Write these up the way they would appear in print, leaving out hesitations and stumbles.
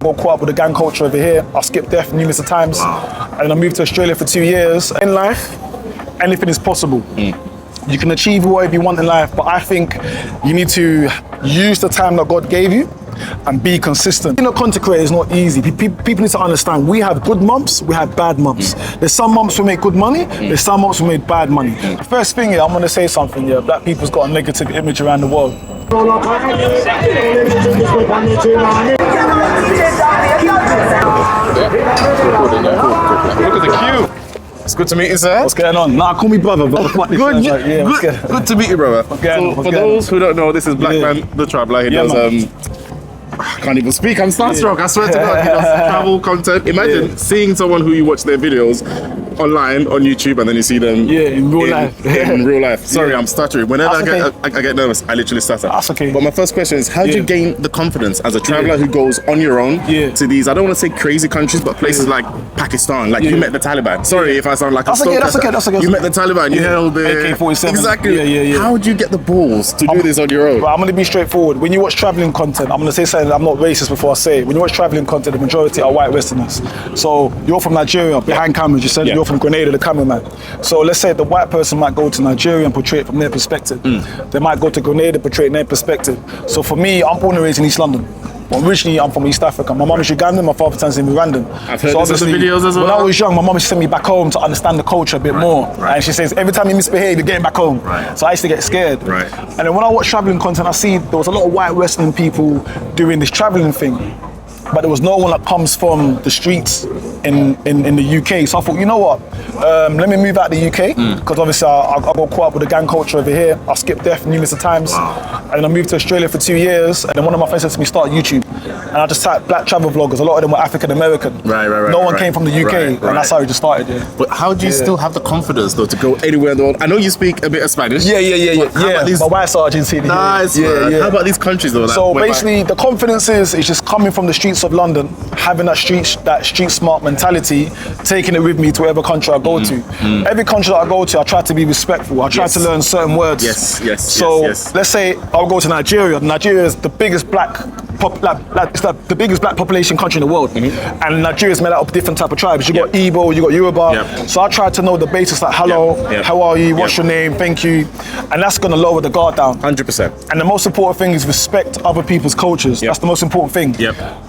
Got caught up with the gang culture over here. I skipped death numerous of times. And I moved to Australia for 2 years. In life, anything is possible. You can achieve whatever you want in life, but I think you need to use the time that God gave you and be consistent. Being a content creator is not easy. People need to understand we have good months, we have bad months. There's some months we make good money, there's some months we make bad money. The first thing I'm going to say something, black people's got a negative image around the world. Look at the queue. It's good to meet you, sir. What's going on? Nah, call me brother. Good to meet you, brother. For those who don't know, this is Blackman, the traveller. He does I can't even speak, I'm starstruck, I swear to God. He does travel content. Imagine seeing someone who you watch their videos online on YouTube and then you see them in real life. In real life. Sorry, I'm stuttering. Whenever I get nervous, I literally stutter. That's okay. But my first question is, how do you gain the confidence as a traveller who goes on your own to these, I don't want to say crazy countries, but places like Pakistan, like you met the Taliban. Sorry if I sound like that's a okay. You met the Taliban, you held the AK-47. Exactly. How do you get the balls to do this on your own? Well, I'm going to be straightforward. When you watch travelling content, I'm going to say something, I'm not racist before I say it. When you watch travelling content, the majority are white Westerners. So you're from Nigeria, behind cameras, you said you're from Grenada, the cameraman. So let's say the white person might go to Nigeria and portray it from their perspective. They might go to Grenada, portray it in their perspective. So for me, I'm born and raised in East London. Well, originally, I'm from East Africa. My mum is Ugandan, my father turns in Rwandan. I've heard this in the videos as well. When I was young, my mum used to send me back home to understand the culture a bit more. And she says, every time you misbehave, you're getting back home. So I used to get scared. And then when I watch travelling content, I see there was a lot of white Western people doing this travelling thing. But there was no one that comes from the streets in the UK. So I thought, you know what, let me move out the UK, because obviously I got caught up with the gang culture over here. I skipped death numerous of times. And I moved to Australia for 2 years, and then one of my friends said to me, start YouTube. And I just typed black travel vloggers. A lot of them were African American. No one came from the UK, and that's how we just started. But how do you still have the confidence though to go anywhere in the world? I know you speak a bit of Spanish. My wife's Argentinian. Nice. How about these countries though? So basically, the confidence is just coming from the streets of London, having that street smart mentality, taking it with me to whatever country I go to. Every country that I go to, I try to be respectful. I try to learn certain words. So let's say I'll go to Nigeria. Nigeria is the biggest the biggest black population country in the world, and Nigeria is made up of different type of tribes. You got Igbo, you got Yoruba. So I try to know the basics like hello, how are you, what's your name, thank you, and that's going to lower the guard down. 100%. And the most important thing is respect other people's cultures. That's the most important thing.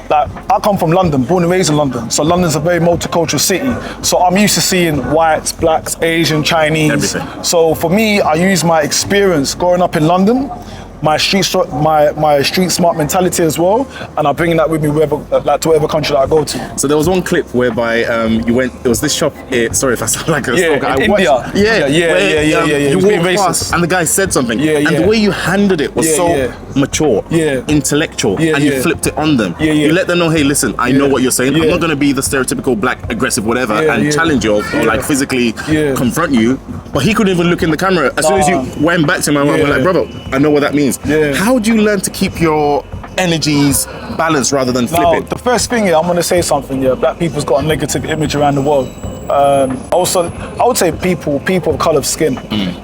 Like, I come from London, born and raised in London, so London's a very multicultural city. So I'm used to seeing whites, blacks, Asian, Chinese. Everything. So for me, I use my experience growing up in London, my street smart mentality as well, and I'm bringing that with me to whatever country that I go to. So there was one clip whereby you went. There was this shop. Sorry if I sound like a stalker. In India. You walked past and the guy said something, and the way you handled it was so mature, intellectual, and you flipped it on them. You let them know, hey, listen, I know what you're saying. I'm not going to be the stereotypical black aggressive whatever and challenge you or like physically confront you. But he couldn't even look in the camera. As soon as you went back to him, I was like, brother, I know what that means. How do you learn to keep your energies balanced rather than flipping? The first thing I'm going to say something. Black people's got a negative image around the world. Also, I would say people of colour skin.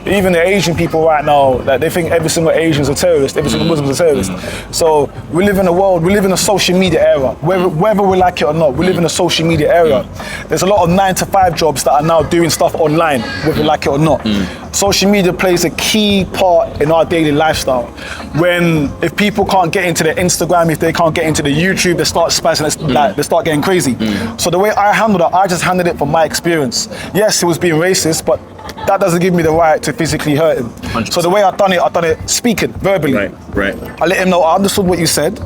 Even the Asian people right now, like, they think every single Asian's a terrorist, every single Muslim's a terrorist. So we live in a world, we live in a social media era. Whether we like it or not, we live in a social media era. There's a lot of 9-to-5 jobs that are now doing stuff online, whether we like it or not. Social media plays a key part in our daily lifestyle. If people can't get into their Instagram, if they can't get into the YouTube, they start spazzing, they start getting crazy. So the way I handled it, I just handled it from my experience. Yes, it was being racist, but that doesn't give me the right to physically hurt him. 100%. So the way I've done it speaking, verbally. I let him know I understood what you said.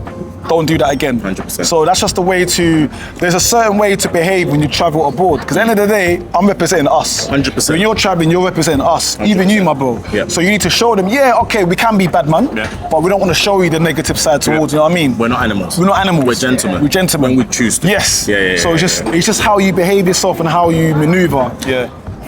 Don't do that again. 100%. So that's just the way there's a certain way to behave when you travel abroad. Because at the end of the day, I'm representing us. 100%. When you're traveling, you're representing us. 100%. Even you, my bro. So you need to show them, okay, we can be bad man, but we don't want to show you the negative side towards, you know what I mean? We're not animals. We're not animals. We're gentlemen. We're gentlemen. When we choose to. Yes. So it's just how you behave yourself and how you maneuver.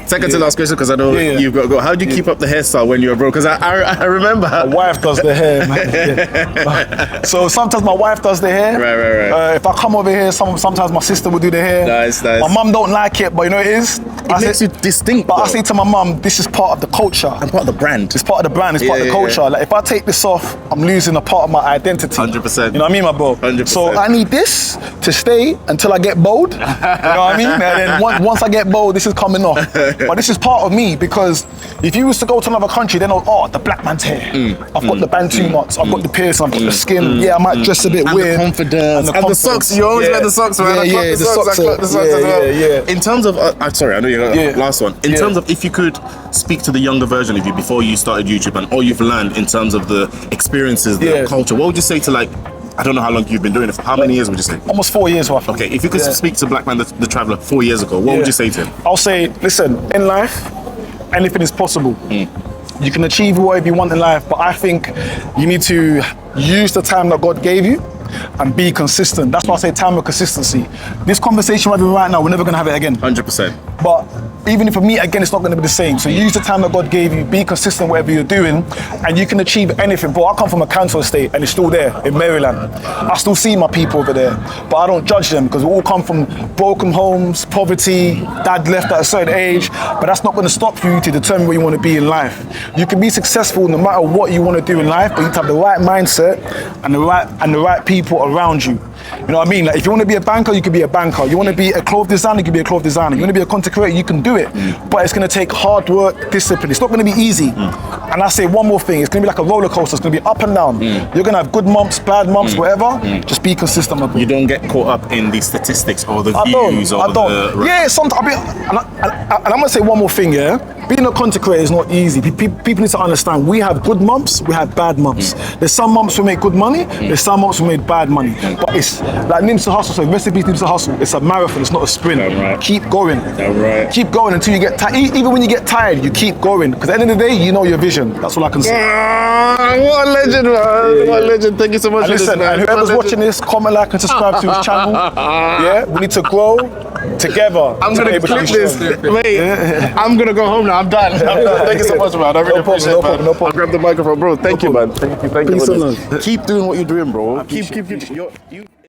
Second to last question, because I know you've got to go. How do you keep up the hairstyle when you're broke? Because I remember my wife does the hair, man. So sometimes my wife does the hair. Right. If I come over here, sometimes my sister will do the hair. Nice. My mum don't like it, but you know it is. It makes you distinct. But I say to my mum, this is part of the culture. And part of the brand. It's part of the brand. It's part of the culture. Like if I take this off, I'm losing a part of my identity. 100%. You know what I mean, my bro? 100%. So I need this to stay until I get bold. You know what I mean? And then once I get bold, this is coming off. But this is part of me, because if you was to go to another country, they know, oh, the black man's hair. I've got the bantu knots. I've got the piercing. I've got the skin. Yeah, I might dress a bit weird. The confidence. And the socks. You always wear the socks, man. The socks as well. In terms of, sorry, I know you're the last one. In terms of, if you could speak to the younger version of you before you started YouTube and all you've learned in terms of the experiences, the culture, what would you say to, like, I don't know how long you've been doing it for. How many years would you say? Almost 4 years, roughly. Okay, if you could speak to Blackman, the traveller, 4 years ago, what would you say to him? I'll say, listen, in life, anything is possible. You can achieve whatever you want in life, but I think you need to use the time that God gave you and be consistent. That's why I say time and consistency. This conversation we're having right now, we're never going to have it again. 100%. But even if we meet again, it's not going to be the same. So use the time that God gave you, be consistent whatever you're doing, and you can achieve anything. Bro, I come from a council estate and it's still there in Maryland. I still see my people over there, but I don't judge them because we all come from broken homes, poverty, dad left at a certain age, but that's not going to stop you to determine where you want to be in life. You can be successful no matter what you want to do in life, but you have to have the right mindset and the right people around you. You know what I mean? Like if you want to be a banker, you can be a banker. You want to be a clothes designer, you can be a clothes designer. You want to be a content creator, you can do it. But it's going to take hard work, discipline. It's not going to be easy. And I say one more thing, it's going to be like a roller coaster. It's going to be up and down. You're going to have good months, bad months, whatever. Just be consistent, my bro. You don't get caught up in the statistics or the views or the... Yeah, sometimes, and I'm going to say one more thing, yeah? Being a content creator is not easy. People need to understand, we have good months, we have bad months. There's some months we make good money, there's some months we make bad money. But it's like Nimsa Hustle, so rest in peace Nimsa Hustle, it's a marathon, it's not a sprint. Right. Keep going. Right. Keep going until you get tired. Even when you get tired, you keep going. Because at the end of the day, you know your vision. That's all I can say. What a legend, man. What a legend. Thank you so much for this, man. And whoever's watching this, comment, like, and subscribe to his channel. Yeah, we need to grow together. I'm going to clip this. Wait, I'm going to go home now. I'm done. Thank you so much, man. I really appreciate it, man. No problem. I'll grab the microphone, bro. Thank you, man. Thank you. Peace and love. Keep doing what you're doing, bro. Keep.